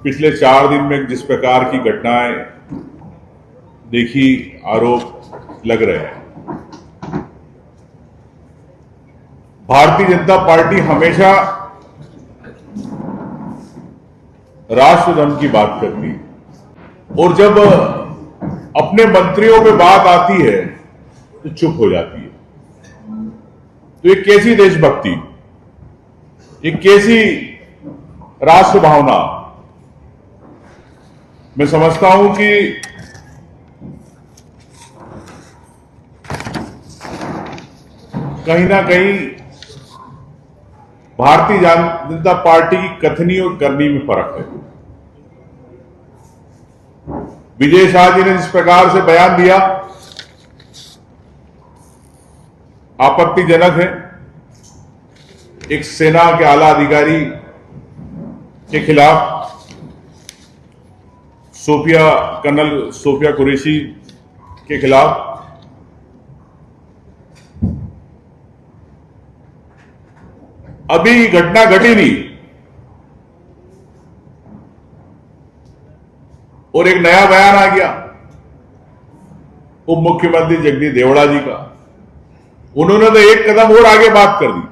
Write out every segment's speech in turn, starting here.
पिछले 4 दिन में जिस प्रकार की घटनाएं देखी, आरोप लग रहे हैं। भारतीय जनता पार्टी हमेशा राष्ट्रधर्म की बात करती है और जब अपने मंत्रियों पे बात आती है तो चुप हो जाती है। तो ये कैसी देशभक्ति, ये कैसी राष्ट्र भावना। मैं समझता हूं कि कहीं ना कहीं भारतीय जनता पार्टी की कथनी और करनी में फर्क है। विजय शाह जी ने जिस प्रकार से बयान दिया, आपत्तिजनक है। एक सेना के आला अधिकारी के खिलाफ, कर्नल सोफिया कुरैशी के खिलाफ अभी घटना घटी नहीं और एक नया बयान आ गया उप मुख्यमंत्री जगदीश देवड़ा जी का। उन्होंने तो एक कदम और आगे बात कर दी।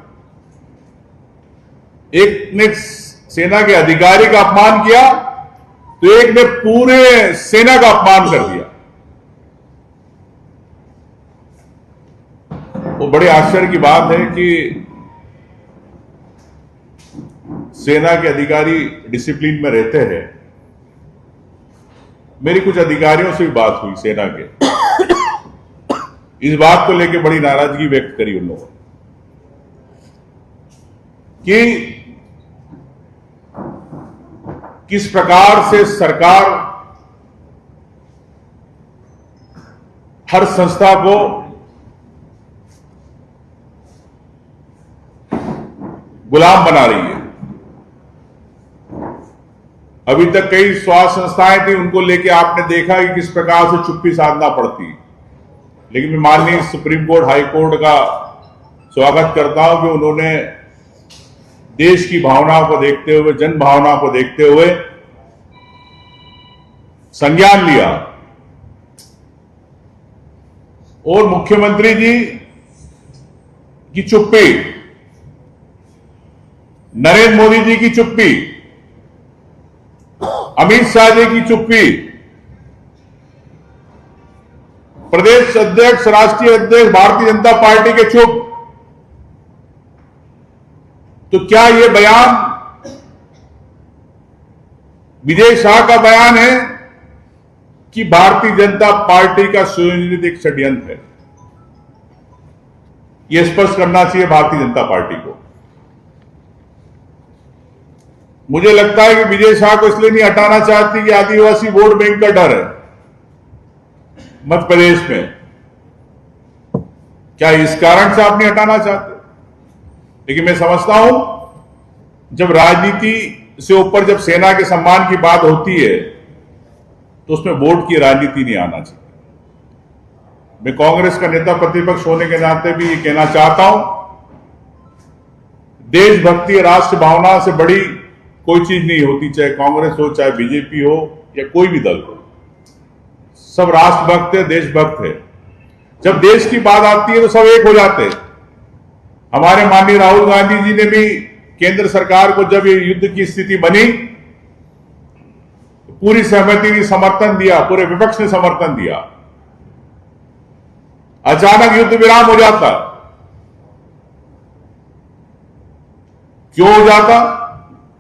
एक ने सेना के अधिकारी का अपमान किया तो एक ने पूरे सेना का अपमान कर दिया। वो बड़े आश्चर्य की बात है कि सेना के अधिकारी डिसिप्लिन में रहते हैं। मेरी कुछ अधिकारियों से भी बात हुई सेना के, इस बात को लेकर बड़ी नाराजगी व्यक्त करी उन लोगों कि किस प्रकार से सरकार हर संस्था को गुलाम बना रही है। अभी तक कई स्वास्थ्य संस्थाएं थी, उनको लेके आपने देखा कि किस प्रकार से चुप्पी साधना पड़ती। लेकिन मैं माननीय सुप्रीम कोर्ट, हाई कोर्ट का स्वागत करता हूं कि उन्होंने देश की भावनाओं को देखते हुए, जन भावना को देखते हुए संज्ञान लिया और मुख्यमंत्री जी की चुप्पी, नरेंद्र मोदी जी की चुप्पी, अमित शाह जी की चुप्पी, प्रदेश अध्यक्ष, राष्ट्रीय अध्यक्ष भारतीय जनता पार्टी के चुप। तो क्या यह बयान विजय शाह का बयान है कि भारतीय जनता पार्टी का सुनियोजित एक षड्यंत्र है? यह स्पष्ट करना चाहिए भारतीय जनता पार्टी को। मुझे लगता है कि विजय शाह को इसलिए नहीं हटाना चाहती कि आदिवासी वोट बैंक का डर है मध्य प्रदेश में। क्या इस कारण से आप नहीं हटाना चाहते? लेकिन मैं समझता हूं जब राजनीति से ऊपर, जब सेना के सम्मान की बात होती है तो उसमें वोट की राजनीति नहीं आना चाहिए। मैं कांग्रेस का नेता प्रतिपक्ष होने के नाते भी ये कहना चाहता हूं, देशभक्ति, राष्ट्र भावना से बड़ी कोई चीज नहीं होती, चाहे कांग्रेस हो, चाहे बीजेपी हो या कोई भी दल हो। सब राष्ट्रभक्त है, देशभक्त है। जब देश की बात आती है तो सब एक हो जाते हैं। हमारे माननीय राहुल गांधी जी ने भी केंद्र सरकार को जब ये युद्ध की स्थिति बनी, पूरी सहमति ने समर्थन दिया, पूरे विपक्ष ने समर्थन दिया। अचानक युद्ध विराम हो जाता। क्यों हो जाता?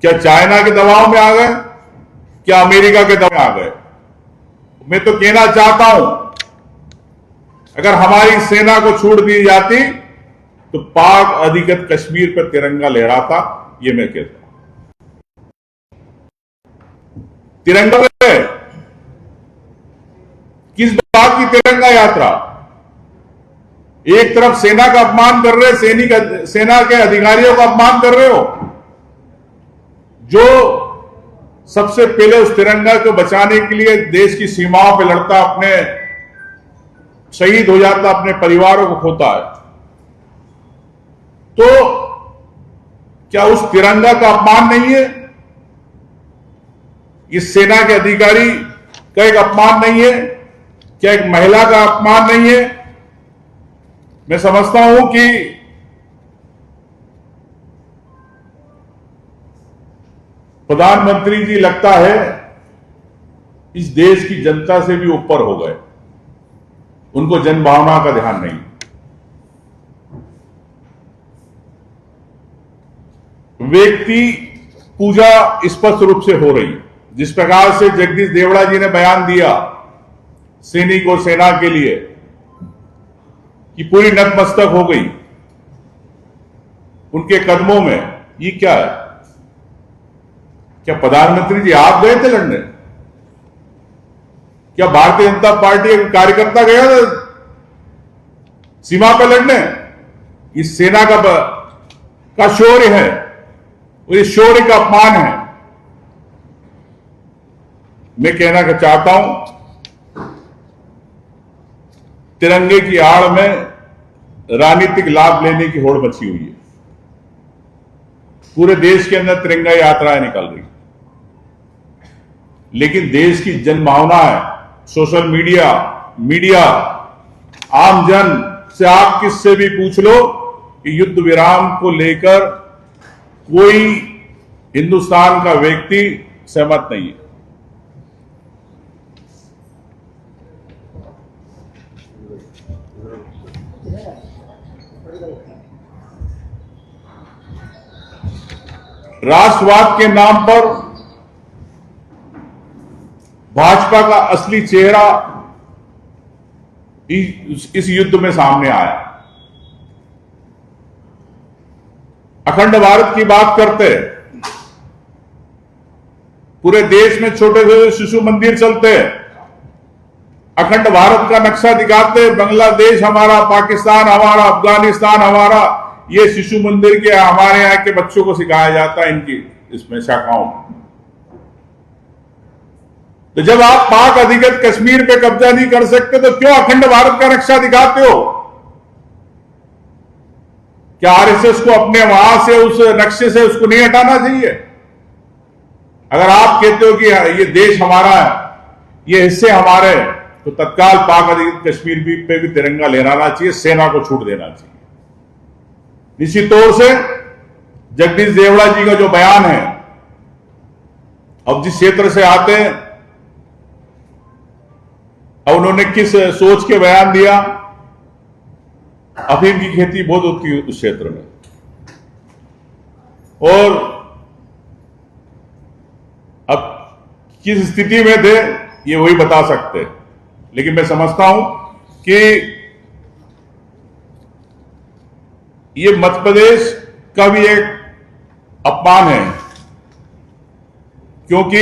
क्या चाइना के दबाव में आ गए? क्या अमेरिका के दबाव में आ गए? मैं तो कहना चाहता हूं, अगर हमारी सेना को छूट दी जाती तो पाक अधिकृत कश्मीर पर तिरंगा लहराता। ये मैं कहता हूं, तिरंगा है। किस बात की तिरंगा यात्रा? एक तरफ सेना का अपमान कर रहे, सेना के अधिकारियों का अपमान कर रहे हो, जो सबसे पहले उस तिरंगा को बचाने के लिए देश की सीमाओं पर लड़ता, अपने शहीद हो जाता, अपने परिवारों को खोता है। तो क्या उस तिरंगा का अपमान नहीं है? इस सेना के अधिकारी का एक अपमान नहीं है? क्या एक महिला का अपमान नहीं है? मैं समझता हूं कि प्रधानमंत्री जी लगता है इस देश की जनता से भी ऊपर हो गए, उनको जनभावना का ध्यान नहीं। व्यक्ति पूजा स्पष्ट रूप से हो रही, जिस प्रकार से जगदीश देवड़ा जी ने बयान दिया सैनिक और सेना के लिए कि पूरी नतमस्तक हो गई उनके कदमों में, ये क्या है? क्या प्रधानमंत्री जी आप गए थे लड़ने? क्या भारतीय जनता पार्टी का कार्यकर्ता गया था सीमा पर लड़ने? इस सेना का शौर्य है और इस शौर्य का अपमान है। मैं कहना चाहता हूं, तिरंगे की आड़ में राजनीतिक लाभ लेने की होड़ मची हुई है। पूरे देश के अंदर तिरंगा यात्राएं निकल रही, लेकिन देश की जनभावना है, सोशल मीडिया, आम जन से आप किससे भी पूछ लो कि युद्ध विराम को लेकर कोई हिंदुस्तान का व्यक्ति सहमत नहीं है। राष्ट्रवाद के नाम पर भाजपा का असली चेहरा इस युद्ध में सामने आया। अखंड भारत की बात करते, पूरे देश में छोटे छोटे शिशु मंदिर चलते, अखंड भारत का नक्शा दिखाते, बांग्लादेश हमारा, पाकिस्तान हमारा, अफगानिस्तान हमारा, ये शिशु मंदिर के हमारे यहां के बच्चों को सिखाया जाता है इनकी इसमें शाखाओं में। तो जब आप पाक अधिकृत कश्मीर पे कब्जा नहीं कर सकते तो क्यों अखंड भारत का नक्शा दिखाते हो? क्या आरएसएस को अपने वहां से उस नक्शे से उसको नहीं हटाना चाहिए? अगर आप कहते हो कि ये देश हमारा है, ये हिस्से हमारे हैं, तो तत्काल पाक अधिकृत कश्मीर पे भी तिरंगा लहराना चाहिए, सेना को छूट देना चाहिए। निश्चित तौर से जगदीश देवड़ा जी का जो बयान है, अब जिस क्षेत्र से आते हैं, अब उन्होंने किस सोच के बयान दिया, अफीम की खेती बहुत होती है उस क्षेत्र में, और अब किस स्थिति में थे ये वही बता सकते। लेकिन मैं समझता हूं कि ये मध्य प्रदेश का भी एक अपमान है, क्योंकि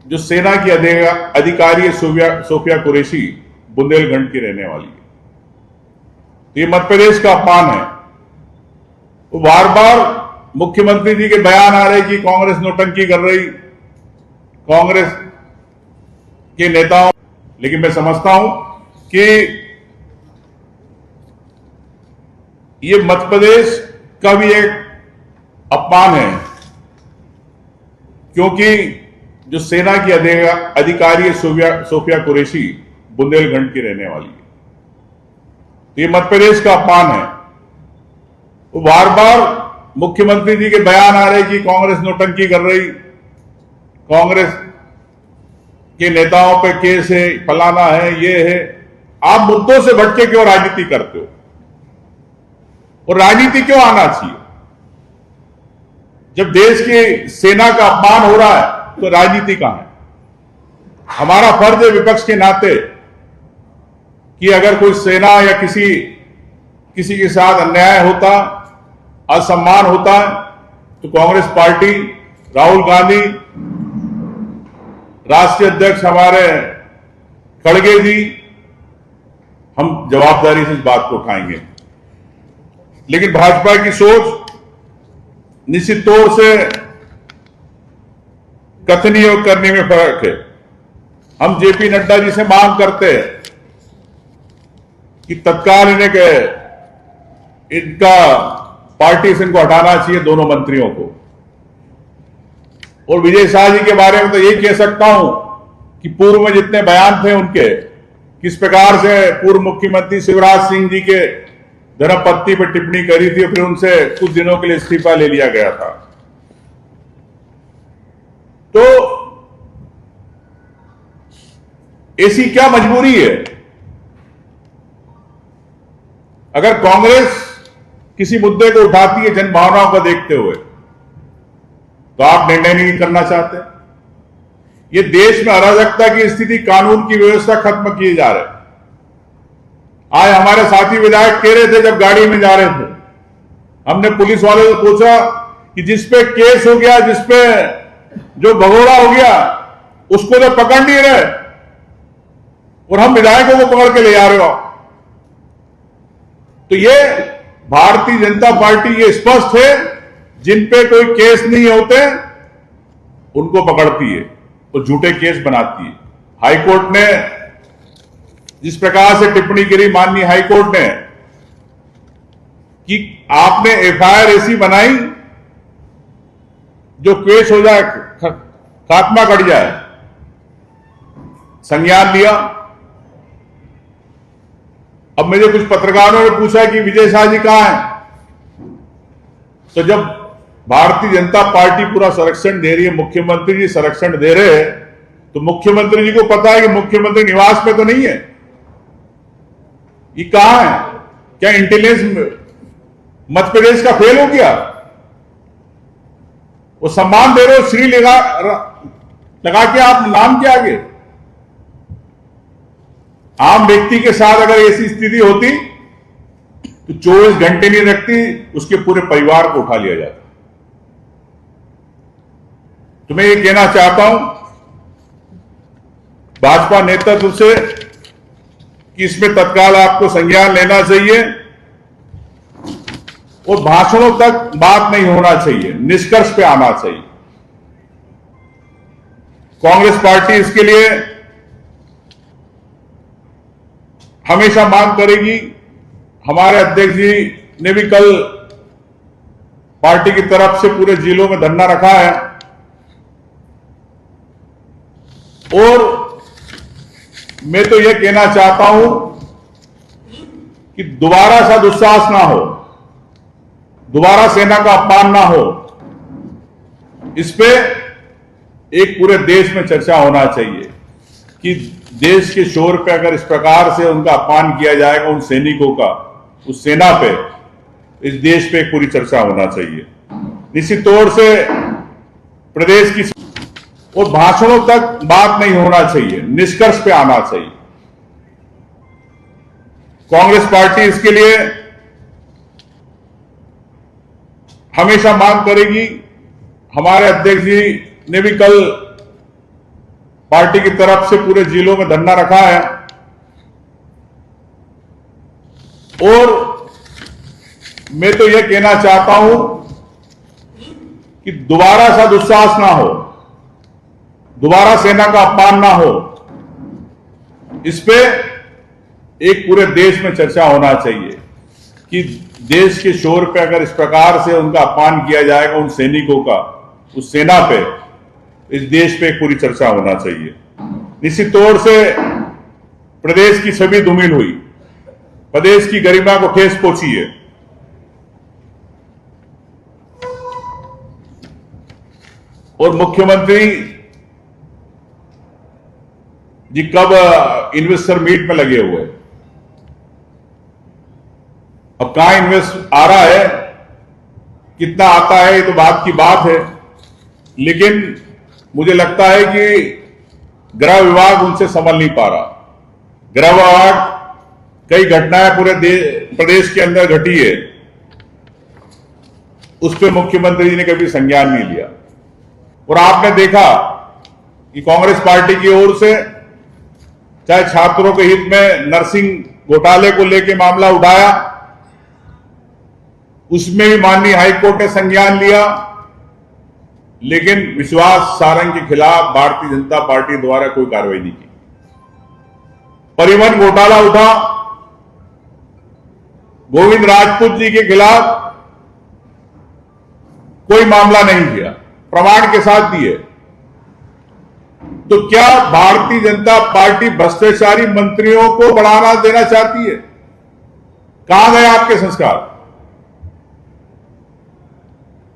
जो सेना की अधिकारी है सोफिया कुरैशी, बुंदेलखंड की रहने वाली है, तो ये मध्य प्रदेश का अपमान है। वो बार बार मुख्यमंत्री जी के बयान आ रहे कि कांग्रेस नौटंकी कर रही, कांग्रेस के नेताओं, लेकिन मैं समझता हूं कि ये मध्य प्रदेश का भी एक अपमान है, क्योंकि जो सेना की अधिकारी है सोफिया कुरैशी, बुंदेलखंड की रहने वाली है, तो ये मध्य प्रदेश का अपमान है। वो बार बार मुख्यमंत्री जी के बयान आ रहे कि कांग्रेस नौटंकी कर रही, कांग्रेस के नेताओं पे केस है, फलाना है, ये है। आप मुद्दों से भटके क्यों राजनीति करते हो? और राजनीति क्यों आना चाहिए? जब देश की सेना का अपमान हो रहा है तो राजनीति कहां है? हमारा फर्ज है विपक्ष के नाते कि अगर कोई सेना या किसी के साथ अन्याय होता, असम्मान होता है, तो कांग्रेस पार्टी, राहुल गांधी, राष्ट्रीय अध्यक्ष हमारे खड़गे जी, हम जवाबदारी से इस बात को उठाएंगे। लेकिन भाजपा की सोच निश्चित तौर से कथनी और करने में फर्क है। हम जेपी नड्डा जी से मांग करते हैं कि तत्काल इनका पार्टी से इनको हटाना चाहिए, दोनों मंत्रियों को, और विजय शाह जी के बारे में तो यही कह सकता हूं कि पूर्व में जितने बयान थे उनके, किस प्रकार से पूर्व मुख्यमंत्री शिवराज सिंह जी के धर्मपत्नी पर टिप्पणी करी थी और फिर उनसे कुछ दिनों के लिए इस्तीफा ले लिया गया था। तो ऐसी क्या मजबूरी है? अगर कांग्रेस किसी मुद्दे को उठाती है जनभावनाओं को देखते हुए, तो आप निर्णय नहीं करना चाहते। ये देश में अराजकता की स्थिति, कानून की व्यवस्था खत्म किए जा रहे। आज हमारे साथी विधायक कह रहे थे, जब गाड़ी में जा रहे थे, हमने पुलिस वाले से पूछा कि जिस पे केस हो गया, जिस पे जो भगोड़ा हो गया, उसको तो पकड़ नहीं रहे और हम विधायकों को पकड़ के ले जा रहे हो। तो ये भारतीय जनता पार्टी ये स्पष्ट है, जिन पे कोई केस नहीं होते उनको पकड़ती है और झूठे केस बनाती है। हाईकोर्ट ने जिस प्रकार से टिप्पणी करी, माननीय हाईकोर्ट ने, कि आपने एफआईआर ऐसी बनाई जो केस हो जाए, खात्मा कट जाए, संज्ञान लिया। अब मुझे कुछ पत्रकारों ने पूछा कि विजय शाह जी कहां हैं? तो जब भारतीय जनता पार्टी पूरा संरक्षण दे रही है, मुख्यमंत्री जी संरक्षण दे रहे हैं, तो मुख्यमंत्री जी को पता है कि मुख्यमंत्री निवास में तो नहीं है। ये कहां है? क्या इंटेलिजेंस मध्य प्रदेश का फेल हो गया? वो सम्मान दे रहे हो, श्री लगा के आप नाम के आगे। आम व्यक्ति के साथ अगर ऐसी स्थिति होती तो 24 घंटे नहीं रखती, उसके पूरे परिवार को उठा लिया जाता। तो मैं ये कहना चाहता हूं भाजपा नेतृत्व से कि इसमें तत्काल आपको संज्ञान लेना चाहिए और भाषणों तक बात नहीं होना चाहिए, निष्कर्ष पे आना चाहिए। कांग्रेस पार्टी इसके लिए हमेशा मांग करेगी। हमारे अध्यक्ष जी ने भी कल पार्टी की तरफ से पूरे जिलों में धरना रखा है और मैं तो यह कहना चाहता हूं कि दोबारा सा दुस्साहस ना हो, दोबारा सेना का अपमान ना हो। इस पे एक पूरे देश में चर्चा होना चाहिए कि देश के शोर पे अगर इस प्रकार से उनका अपमान किया जाएगा, उन सैनिकों का, उस सेना पे, इस देश पे पूरी चर्चा होना चाहिए। निश्चित तौर से प्रदेश की और भाषणों तक बात नहीं होना चाहिए, निष्कर्ष पे आना चाहिए। कांग्रेस पार्टी इसके लिए हमेशा मांग करेगी। हमारे अध्यक्ष जी ने भी कल पार्टी की तरफ से पूरे जिलों में धरना रखा है और मैं तो यह कहना चाहता हूं कि दोबारा सा दुस्साहस ना हो, दोबारा सेना का अपमान ना हो। इस पे एक पूरे देश में चर्चा होना चाहिए कि देश के शोर पे अगर इस प्रकार से उनका अपमान किया जाएगा, उन सैनिकों का, उस सेना पे, इस देश पे पूरी चर्चा होना चाहिए। निश्चित तौर से प्रदेश की छवि धूमिल हुई, प्रदेश की गरिमा को ठेस पहुंची है। और मुख्यमंत्री जी कब इन्वेस्टर मीट में लगे हुए, अब कहां इन्वेस्ट आ रहा है, कितना आता है, ये तो बात की बात है। लेकिन मुझे लगता है कि गृह विभाग उनसे संभल नहीं पा रहा। गृह विभाग कई घटनाएं पूरे प्रदेश के अंदर घटी है, उस पर मुख्यमंत्री जी ने कभी संज्ञान नहीं लिया। और आपने देखा कि कांग्रेस पार्टी की ओर से चाहे छात्रों के हित में नर्सिंग घोटाले को लेकर मामला उठाया, उसमें भी माननीय हाईकोर्ट ने संज्ञान लिया, लेकिन विश्वास सारंग के खिलाफ भारतीय जनता पार्टी द्वारा कोई कार्रवाई नहीं की। परिवहन घोटाला उठा, गोविंद राजपूत जी के खिलाफ कोई मामला नहीं किया। प्रमाण के साथ दिए। तो क्या भारतीय जनता पार्टी भ्रष्टाचारी मंत्रियों को बढ़ावा देना चाहती है? कहां गए आपके संस्कार?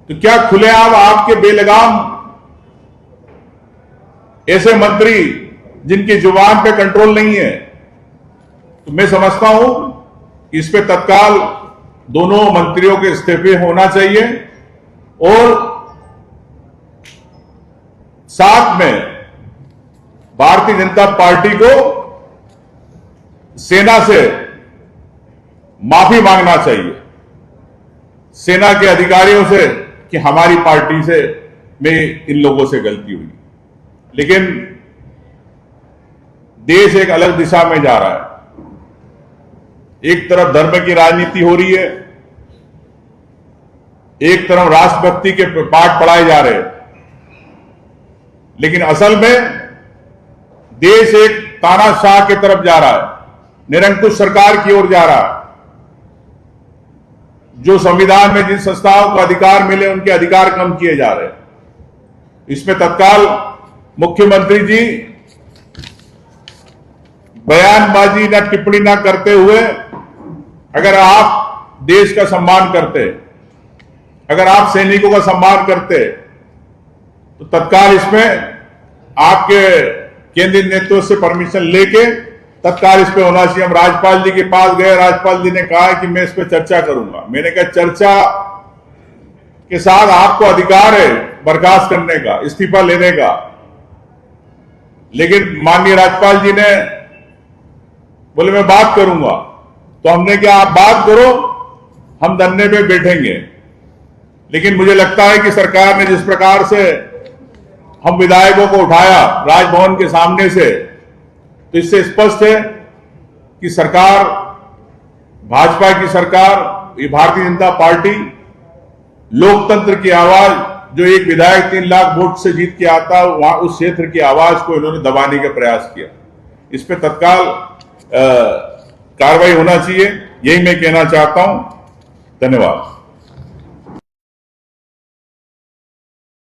तो क्या खुलेआम आपके बेलगाम ऐसे मंत्री जिनकी जुबान पे कंट्रोल नहीं है? तो मैं समझता हूं इस पे तत्काल दोनों मंत्रियों के इस्तीफे होना चाहिए और साथ में भारतीय जनता पार्टी को सेना से माफी मांगना चाहिए, सेना के अधिकारियों से, कि हमारी पार्टी से में इन लोगों से गलती हुई। लेकिन देश एक अलग दिशा में जा रहा है। एक तरफ धर्म की राजनीति हो रही है, एक तरफ राष्ट्रभक्ति के पाठ पढ़ाए जा रहे हैं, लेकिन असल में देश एक तानाशाह की तरफ जा रहा है, निरंकुश सरकार की ओर जा रहा है। जो संविधान में जिन संस्थाओं को अधिकार मिले उनके अधिकार कम किए जा रहे हैं। इसमें तत्काल मुख्यमंत्री जी बयानबाजी न टिप्पणी न करते हुए, अगर आप देश का सम्मान करते, अगर आप सैनिकों का सम्मान करते, तो तत्काल इसमें आपके केंद्रीय नेतृत्व से परमिशन लेके तत्काल इस पे होना चाहिए। हम राज्यपाल जी के पास गए, राज्यपाल जी ने कहा कि मैं इस पे चर्चा करूंगा। मैंने कहा चर्चा के साथ आपको अधिकार है बर्खास्त करने का, इस्तीफा लेने का, लेकिन माननीय राज्यपाल जी ने बोले मैं बात करूंगा। तो हमने कहा आप बात करो, हम धरने पे बैठेंगे। लेकिन मुझे लगता है कि सरकार ने जिस प्रकार से हम विधायकों को उठाया राजभवन के सामने से, तो इससे स्पष्ट है कि सरकार, भाजपा की सरकार, ये भारतीय जनता पार्टी लोकतंत्र की आवाज, जो एक विधायक 3 लाख वोट से जीत के आता है, वहां उस क्षेत्र की आवाज को इन्होंने दबाने का प्रयास किया। इस पे तत्काल कार्रवाई होना चाहिए, यही मैं कहना चाहता हूं। धन्यवाद।